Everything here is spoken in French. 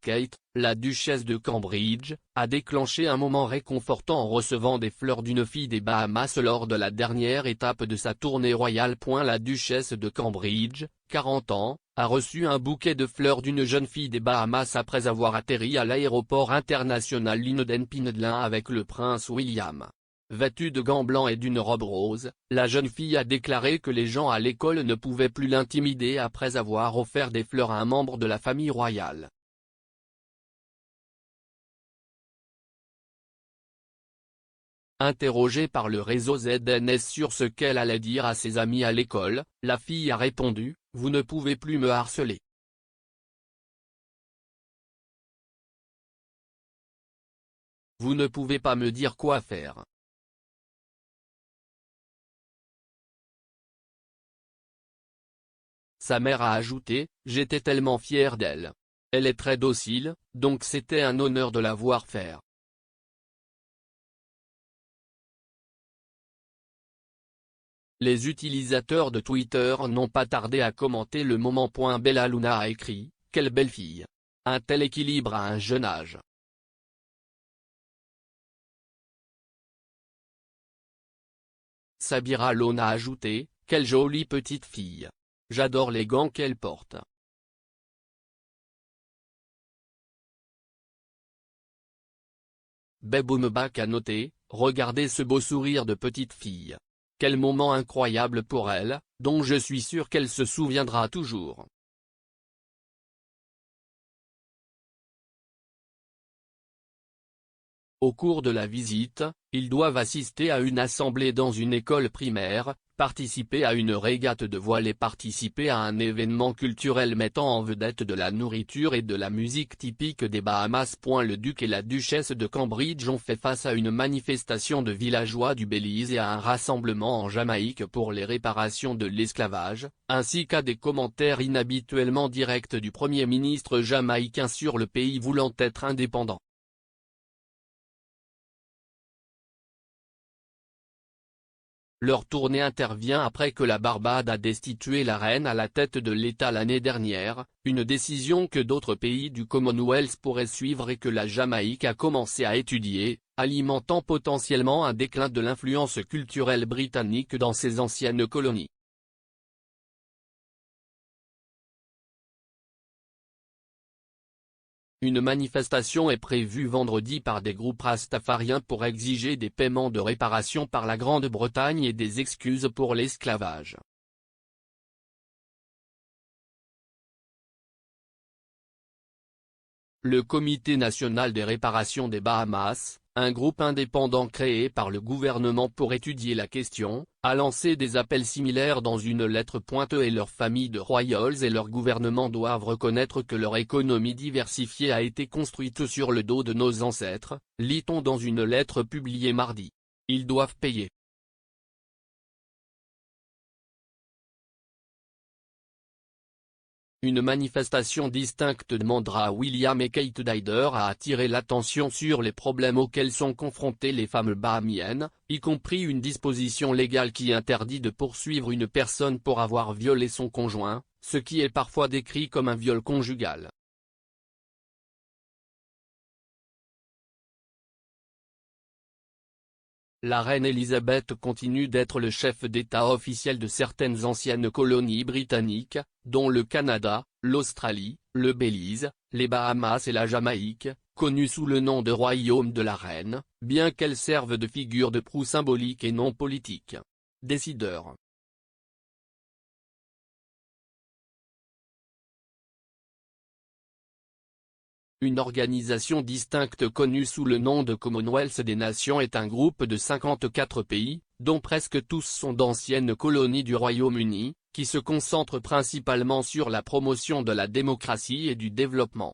Kate, la duchesse de Cambridge, a déclenché un moment réconfortant en recevant des fleurs d'une fille des Bahamas lors de la dernière étape de sa tournée royale. La duchesse de Cambridge, 40 ans, a reçu un bouquet de fleurs d'une jeune fille des Bahamas après avoir atterri à l'aéroport international Lynden Pinedlin avec le prince William. Vêtue de gants blancs et d'une robe rose, la jeune fille a déclaré que les gens à l'école ne pouvaient plus l'intimider après avoir offert des fleurs à un membre de la famille royale. Interrogée par le réseau ZNS sur ce qu'elle allait dire à ses amis à l'école, la fille a répondu : « Vous ne pouvez plus me harceler. Vous ne pouvez pas me dire quoi faire. » Sa mère a ajouté : « J'étais tellement fière d'elle. Elle est très docile, donc c'était un honneur de la voir faire. » Les utilisateurs de Twitter n'ont pas tardé à commenter le moment. Bella Luna a écrit : « Quelle belle fille. Un tel équilibre à un jeune âge. » Sabira Lone a ajouté : « Quelle jolie petite fille. J'adore les gants qu'elle porte. » Beboomback a noté : « Regardez ce beau sourire de petite fille. Quel moment incroyable pour elle, dont je suis sûr qu'elle se souviendra toujours. » Au cours de la visite, ils doivent assister à une assemblée dans une école primaire, participer à une régate de voile et participer à un événement culturel mettant en vedette de la nourriture et de la musique typique des Bahamas. Le duc et la duchesse de Cambridge ont fait face à une manifestation de villageois du Belize et à un rassemblement en Jamaïque pour les réparations de l'esclavage, ainsi qu'à des commentaires inhabituellement directs du Premier ministre jamaïcain sur le pays voulant être indépendant. Leur tournée intervient après que la Barbade a destitué la reine à la tête de l'État l'année dernière, une décision que d'autres pays du Commonwealth pourraient suivre et que la Jamaïque a commencé à étudier, alimentant potentiellement un déclin de l'influence culturelle britannique dans ses anciennes colonies. Une manifestation est prévue vendredi par des groupes rastafariens pour exiger des paiements de réparation par la Grande-Bretagne et des excuses pour l'esclavage. Le Comité national des réparations des Bahamas, un groupe indépendant créé par le gouvernement pour étudier la question, a lancé des appels similaires dans une lettre. Eux et leurs familles de royals et leur gouvernement doivent reconnaître que leur économie diversifiée a été construite sur le dos de nos ancêtres, lit-on dans une lettre publiée mardi. Ils doivent payer. Une manifestation distincte demandera à William et Kate Ryder à attirer l'attention sur les problèmes auxquels sont confrontées les femmes bahamiennes, y compris une disposition légale qui interdit de poursuivre une personne pour avoir violé son conjoint, ce qui est parfois décrit comme un viol conjugal. La reine Elisabeth continue d'être le chef d'État officiel de certaines anciennes colonies britanniques, dont le Canada, l'Australie, le Belize, les Bahamas et la Jamaïque, connues sous le nom de Royaume de la Reine, bien qu'elles servent de figure de proue symbolique et non politique. Décideur. Une organisation distincte connue sous le nom de Commonwealth des Nations est un groupe de 54 pays, dont presque tous sont d'anciennes colonies du Royaume-Uni, qui se concentre principalement sur la promotion de la démocratie et du développement.